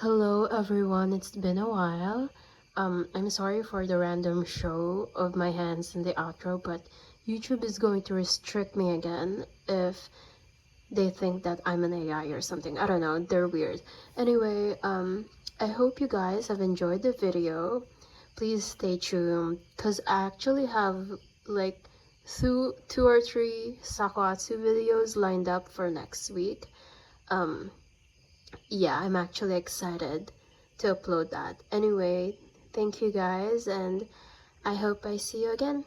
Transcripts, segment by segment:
Hello everyone, it's been a while. I'm sorry for the random show of my hands in the outro, but YouTube is going to restrict me again if they think that I'm an AI or something. I don't know, they're weird. Anyway, I hope you guys have enjoyed the video. Please stay tuned, because I actually have like two or three sakuatsu videos lined up for next week. Um, yeah, I'm actually excited to upload that. Anyway, thank you guys, and I hope I see you again.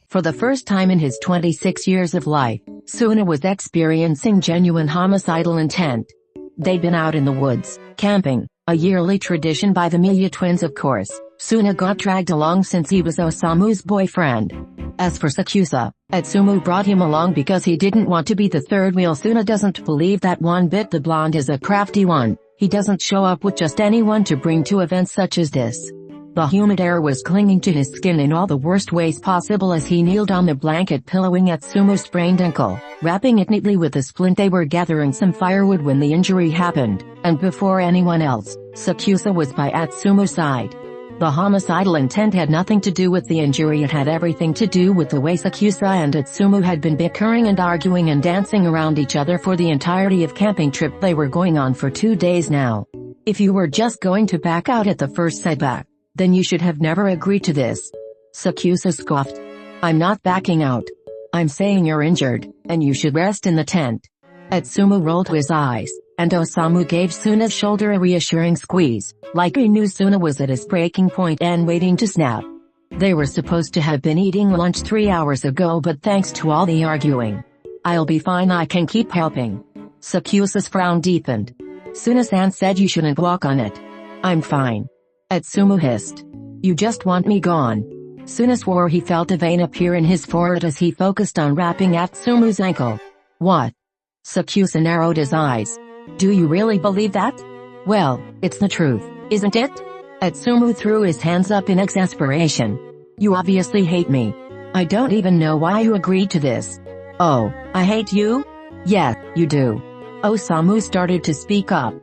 For the first time in his 26 years of life, Suna was experiencing genuine homicidal intent. They'd been out in the woods, camping, a yearly tradition by the Miya twins of course. Suna got dragged along since he was Osamu's boyfriend. As for Sakusa, Atsumu brought him along because he didn't want to be the third wheel. Suna doesn't believe that one bit. The blonde is a crafty one. He doesn't show up with just anyone to bring to events such as this. The humid air was clinging to his skin in all the worst ways possible as he kneeled on the blanket pillowing Atsumu's sprained ankle, wrapping it neatly with a splint. They were gathering some firewood when the injury happened, and before anyone else, Sakusa was by Atsumu's side. The homicidal intent had nothing to do with the injury. It had everything to do with the way Sakusa and Atsumu had been bickering and arguing and dancing around each other for the entirety of camping trip they were going on for 2 days now. If you were just going to back out at the first setback, then you should have never agreed to this. Sakusa scoffed. I'm not backing out. I'm saying you're injured, and you should rest in the tent. Atsumu rolled his eyes, and Osamu gave Suna's shoulder a reassuring squeeze, like he knew Suna was at his breaking point and waiting to snap. They were supposed to have been eating lunch 3 hours ago, but thanks to all the arguing, I'll be fine. I can keep helping. Sakusa's frown deepened. Suna-san said you shouldn't walk on it. I'm fine. Atsumu hissed. You just want me gone. Suna swore. He felt a vein appear in his forehead as he focused on wrapping Atsumu's ankle. What? Sakusa narrowed his eyes. Do you really believe that? Well, it's the truth, isn't it? Atsumu threw his hands up in exasperation. You obviously hate me. I don't even know why you agreed to this. Oh, I hate you? Yeah, you do. Osamu started to speak up.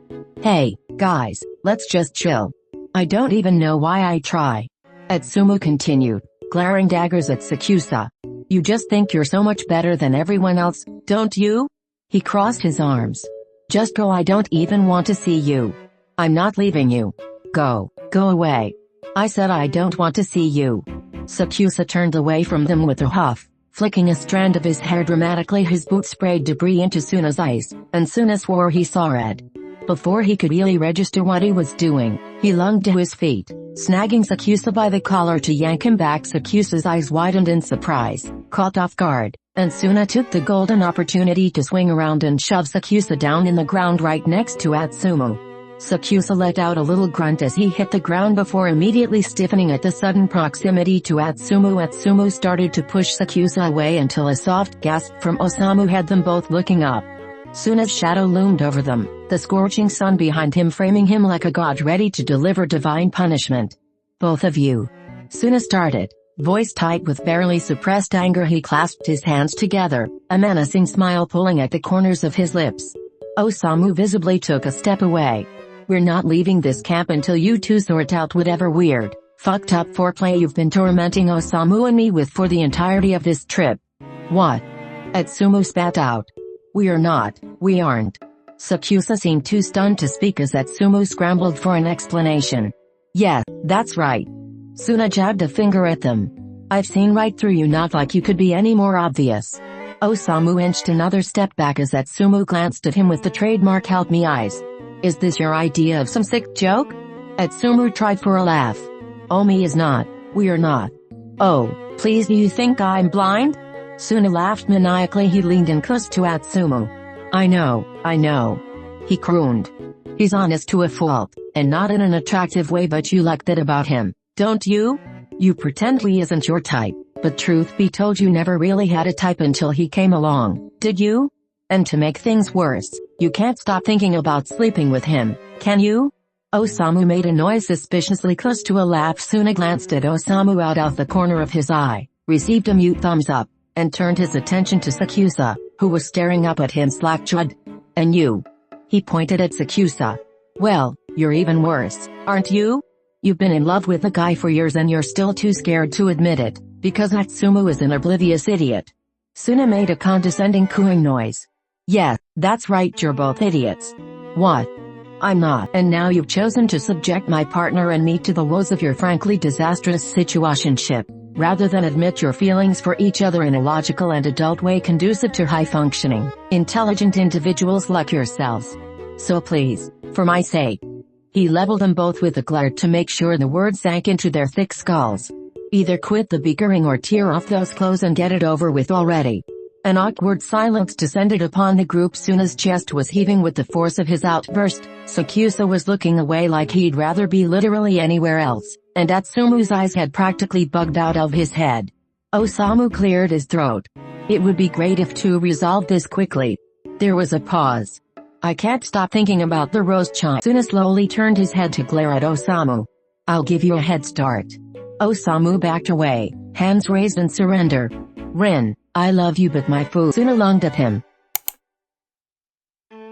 Hey, guys, let's just chill. I don't even know why I try. Atsumu continued, glaring daggers at Sakusa. You just think you're so much better than everyone else, don't you? He crossed his arms. Just go. I don't even want to see you. I'm not leaving you. Go away. I said I don't want to see you. Sakusa turned away from them with a huff, flicking a strand of his hair dramatically. His boot sprayed debris into Suna's eyes, and Suna swore he saw red. Before he could really register what he was doing, he lunged to his feet, snagging Sakusa by the collar to yank him back. Sakusa's eyes widened in surprise, caught off guard, and Suna took the golden opportunity to swing around and shove Sakusa down in the ground right next to Atsumu. Sakusa let out a little grunt as he hit the ground before immediately stiffening at the sudden proximity to Atsumu. Atsumu started to push Sakusa away until a soft gasp from Osamu had them both looking up. Suna's shadow loomed over them, the scorching sun behind him framing him like a god ready to deliver divine punishment. Both of you. Suna started, voice tight with barely suppressed anger. He clasped his hands together, a menacing smile pulling at the corners of his lips. Osamu visibly took a step away. We're not leaving this camp until you two sort out whatever weird, fucked up foreplay you've been tormenting Osamu and me with for the entirety of this trip. What? Atsumu spat out. We aren't. Sakusa seemed too stunned to speak as Atsumu scrambled for an explanation. Yeah, that's right. Suna jabbed a finger at them. I've seen right through you, not like you could be any more obvious. Osamu inched another step back as Atsumu glanced at him with the trademark help me eyes. Is this your idea of some sick joke? Atsumu tried for a laugh. Omi is not. We're not. Oh, please, do you think I'm blind? Suna laughed maniacally. He leaned in close to Atsumu. I know. He crooned. He's honest to a fault, and not in an attractive way, but you like that about him, don't you? You pretend he isn't your type, but truth be told you never really had a type until he came along, did you? And to make things worse, you can't stop thinking about sleeping with him, can you? Osamu made a noise suspiciously close to a laugh. Suna glanced at Osamu out of the corner of his eye, received a mute thumbs up, and turned his attention to Sakusa, who was staring up at him slack-jawed. And you? He pointed at Sakusa. Well, you're even worse, aren't you? You've been in love with a guy for years and you're still too scared to admit it, because Atsumu is an oblivious idiot. Suna made a condescending cooing noise. Yeah, that's right, you're both idiots. What? I'm not. And now you've chosen to subject my partner and me to the woes of your frankly disastrous situationship, rather than admit your feelings for each other in a logical and adult way conducive to high-functioning, intelligent individuals like yourselves. So please, for my sake. He leveled them both with a glare to make sure the words sank into their thick skulls. Either quit the bickering or tear off those clothes and get it over with already. An awkward silence descended upon the group. Suna's chest was heaving with the force of his outburst. Sakusa was looking away like he'd rather be literally anywhere else, and Atsumu's eyes had practically bugged out of his head. Osamu cleared his throat. It would be great if to resolve this quickly. There was a pause. I can't stop thinking about the rose chime. Suna slowly turned his head to glare at Osamu. I'll give you a head start. Osamu backed away, hands raised in surrender. Rin, I love you but my fool. Suna lunged at him.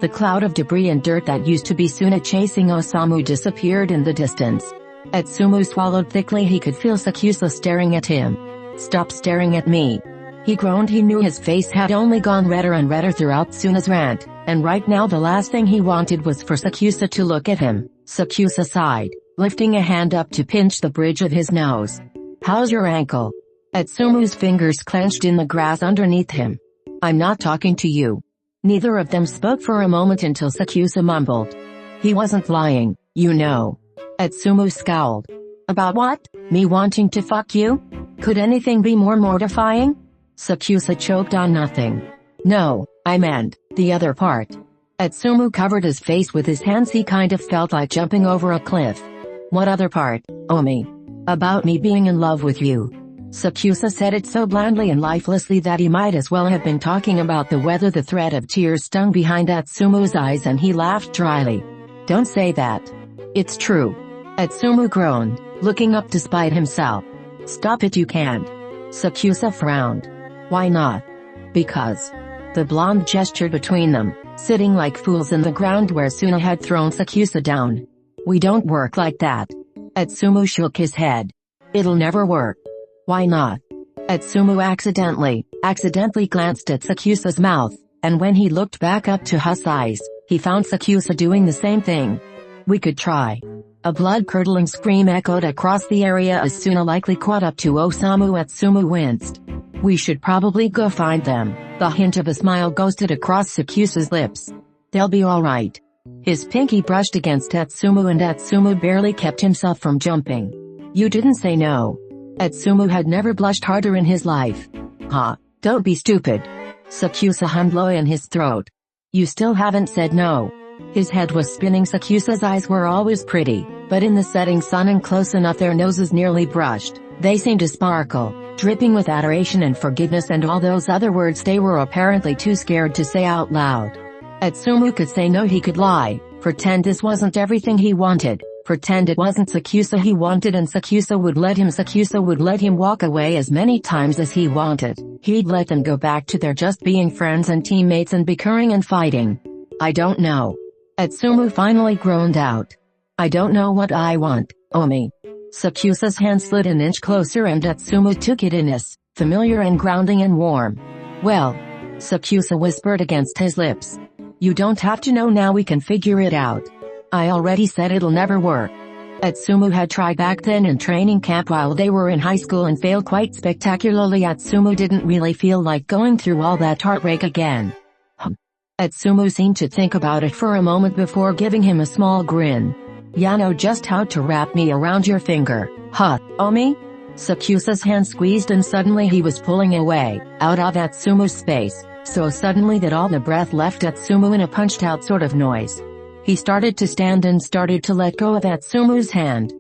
The cloud of debris and dirt that used to be Suna chasing Osamu disappeared in the distance. Atsumu swallowed thickly. He could feel Sakusa staring at him. Stop staring at me. He groaned. He knew his face had only gone redder and redder throughout Suna's rant, and right now the last thing he wanted was for Sakusa to look at him. Sakusa sighed, lifting a hand up to pinch the bridge of his nose. How's your ankle? Atsumu's fingers clenched in the grass underneath him. I'm not talking to you. Neither of them spoke for a moment until Sakusa mumbled. He wasn't lying, you know. Atsumu scowled. About what? Me wanting to fuck you? Could anything be more mortifying? Sakusa choked on nothing. No, I meant the other part. Atsumu covered his face with his hands. He kind of felt like jumping over a cliff. What other part, Omi? About me being in love with you. Sakusa said it so blandly and lifelessly that he might as well have been talking about the weather. The thread of tears stung behind Atsumu's eyes and he laughed dryly. Don't say that. It's true. Atsumu groaned, looking up despite himself. Stop it, you can't. Sakusa frowned. Why not? Because. The blonde gestured between them, sitting like fools in the ground where Suna had thrown Sakusa down. We don't work like that. Atsumu shook his head. It'll never work. Why not? Atsumu accidentally glanced at Sakusa's mouth, and when he looked back up to Hu's eyes, he found Sakusa doing the same thing. We could try. A blood-curdling scream echoed across the area as Suna likely caught up to Osamu. Atsumu winced. We should probably go find them. The hint of a smile ghosted across Sakusa's lips. They'll be alright. His pinky brushed against Atsumu and Atsumu barely kept himself from jumping. You didn't say no. Atsumu had never blushed harder in his life. Huh, don't be stupid. Sakusa hummed low in his throat. You still haven't said no. His head was spinning. Sakusa's eyes were always pretty, but in the setting sun and close enough their noses nearly brushed, they seemed to sparkle, dripping with adoration and forgiveness and all those other words they were apparently too scared to say out loud. Atsumu could say no. He could lie, pretend this wasn't everything he wanted, pretend it wasn't Sakusa he wanted, and Sakusa would let him. Sakusa would let him walk away as many times as he wanted. He'd let them go back to their just being friends and teammates and bickering and fighting. I don't know. Atsumu finally groaned out. I don't know what I want, Omi. Sakusa's hand slid an inch closer and Atsumu took it in as familiar and grounding and warm. Well, Sakusa whispered against his lips. You don't have to know now. We can figure it out. I already said it'll never work. Atsumu had tried back then in training camp while they were in high school and failed quite spectacularly. Atsumu didn't really feel like going through all that heartbreak again. Atsumu seemed to think about it for a moment before giving him a small grin. Ya know just how to wrap me around your finger, huh, Omi? Sakusa's hand squeezed and suddenly he was pulling away, out of Atsumu's space, so suddenly that all the breath left Atsumu in a punched-out sort of noise. He started to stand and started to let go of Atsumu's hand.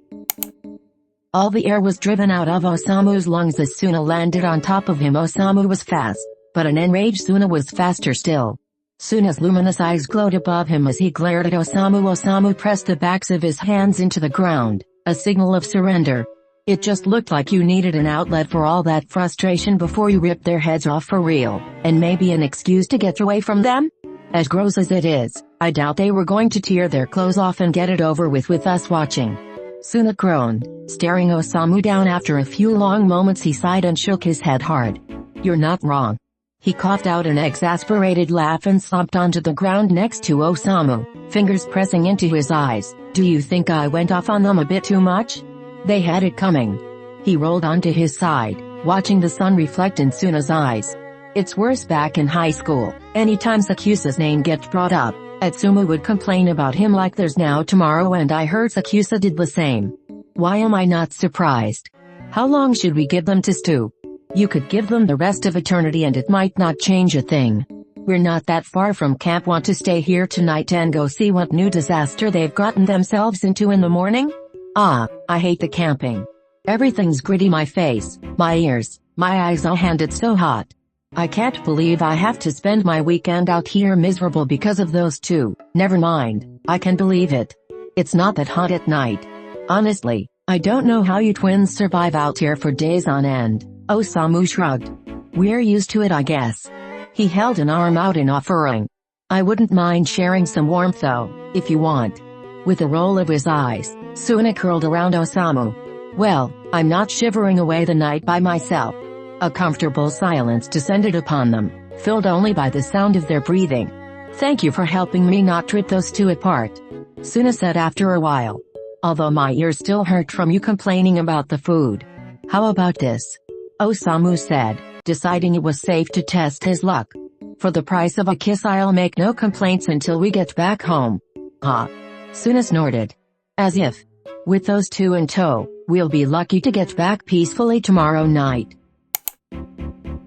All the air was driven out of Osamu's lungs as Suna landed on top of him. Osamu was fast, but an enraged Suna was faster still. Suna's luminous eyes glowed above him as he glared at Osamu. Osamu pressed the backs of his hands into the ground, a signal of surrender. It just looked like you needed an outlet for all that frustration before you ripped their heads off for real, and maybe an excuse to get away from them? As gross as it is, I doubt they were going to tear their clothes off and get it over with us watching. Suna groaned, staring Osamu down. After a few long moments he sighed and shook his head hard. You're not wrong. He coughed out an exasperated laugh and slumped onto the ground next to Osamu, fingers pressing into his eyes. Do you think I went off on them a bit too much? They had it coming. He rolled onto his side, watching the sun reflect in Suna's eyes. It's worse back in high school. Anytime Sakusa's name gets brought up, Atsumu would complain about him like there's no tomorrow, and I heard Sakusa did the same. Why am I not surprised? How long should we give them to stew? You could give them the rest of eternity and it might not change a thing. We're not that far from camp. Want to stay here tonight and go see what new disaster they've gotten themselves into in the morning? Ah, I hate the camping. Everything's gritty, my face, my ears, my eyes, and it's so hot. I can't believe I have to spend my weekend out here miserable because of those two. Never mind, I can believe it. It's not that hot at night. Honestly, I don't know how you twins survive out here for days on end. Osamu shrugged. We're used to it, I guess. He held an arm out in offering. I wouldn't mind sharing some warmth though, if you want. With a roll of his eyes, Suna curled around Osamu. Well, I'm not shivering away the night by myself. A comfortable silence descended upon them, filled only by the sound of their breathing. Thank you for helping me not rip those two apart, Suna said after a while. Although my ears still hurt from you complaining about the food. How about this? Osamu said, deciding it was safe to test his luck. For the price of a kiss I'll make no complaints until we get back home. Huh? Suna snorted. As if. With those two in tow, we'll be lucky to get back peacefully tomorrow night.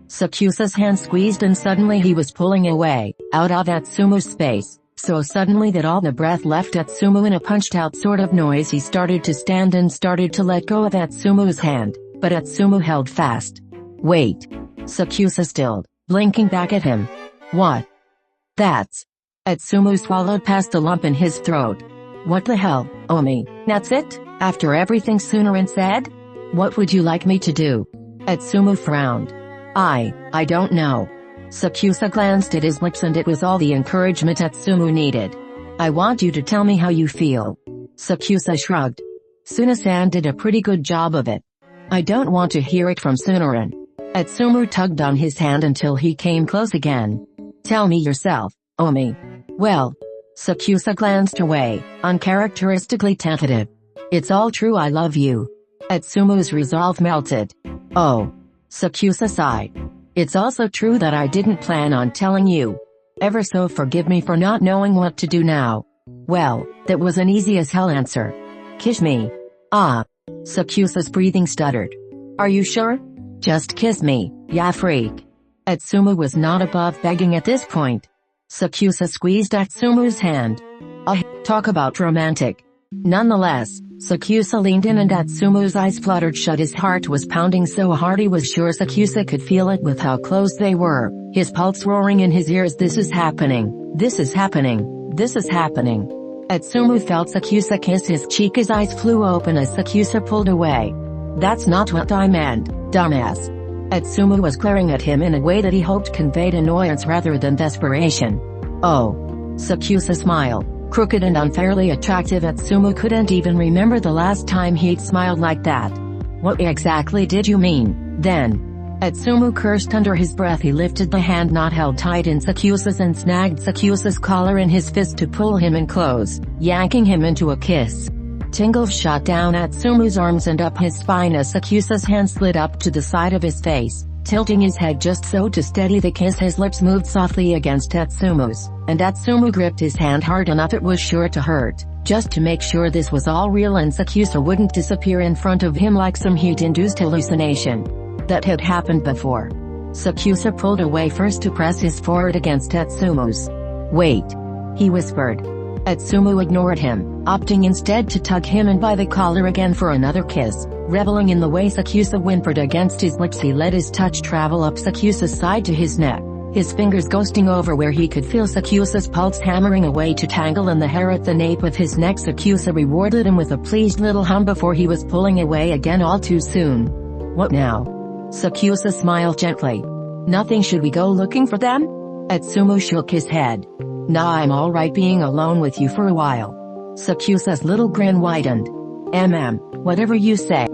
Sakusa's hand squeezed and suddenly he was pulling away, out of Atsumu's space, so suddenly that all the breath left Atsumu in a punched-out sort of noise. He started to stand and started to let go of Atsumu's hand, but Atsumu held fast. Wait. Sakusa stilled, blinking back at him. What? That's... Atsumu swallowed past the lump in his throat. What the hell, Omi? That's it? After everything Suna said? What would you like me to do? Atsumu frowned. I don't know. Sakusa glanced at his lips and it was all the encouragement Atsumu needed. I want you to tell me how you feel. Sakusa shrugged. Suna-san did a pretty good job of it. I don't want to hear it from Suna-ran. Atsumu tugged on his hand until he came close again. Tell me yourself, Omi. Well, Sakusa glanced away, uncharacteristically tentative. It's all true, I love you. Atsumu's resolve melted. Oh. Sakusa sighed. It's also true that I didn't plan on telling you. Ever so forgive me for not knowing what to do now. Well, that was an easy as hell answer. Kiss me. Ah. Sakusa's breathing stuttered. Are you sure? Just kiss me, ya freak. Atsumu was not above begging at this point. Sakusa squeezed Atsumu's hand. Talk about romantic. Nonetheless, Sakusa leaned in and Atsumu's eyes fluttered shut. His heart was pounding so hard he was sure Sakusa could feel it with how close they were, his pulse roaring in his ears. This is happening. This is happening. This is happening. Atsumu felt Sakusa kiss his cheek. His eyes flew open as Sakusa pulled away. That's not what I meant, dumbass. Atsumu was glaring at him in a way that he hoped conveyed annoyance rather than desperation. Oh. Sakusa smiled. Crooked and unfairly attractive. Atsumu couldn't even remember the last time he'd smiled like that. What exactly did you mean, then? Atsumu cursed under his breath. He lifted the hand not held tight in Sakusa's and snagged Sakusa's collar in his fist to pull him in close, yanking him into a kiss. Tingles shot down Atsumu's arms and up his spine as Sakusa's hand slid up to the side of his face, tilting his head just so to steady the kiss. His lips moved softly against Atsumu's, and Atsumu gripped his hand hard enough it was sure to hurt, just to make sure this was all real and Sakusa wouldn't disappear in front of him like some heat-induced hallucination. That had happened before. Sakusa pulled away first to press his forehead against Atsumu's. Wait. He whispered. Atsumu ignored him, opting instead to tug him in by the collar again for another kiss. Reveling in the way Sakusa whimpered against his lips, he let his touch travel up Sakusa's side to his neck, his fingers ghosting over where he could feel Sakusa's pulse hammering away to tangle in the hair at the nape of his neck. Sakusa rewarded him with a pleased little hum before he was pulling away again all too soon. What now? Sakusa smiled gently. Nothing. Should we go looking for them? Atsumu shook his head. Nah, I'm alright being alone with you for a while. Sakusa's little grin widened. Whatever you say.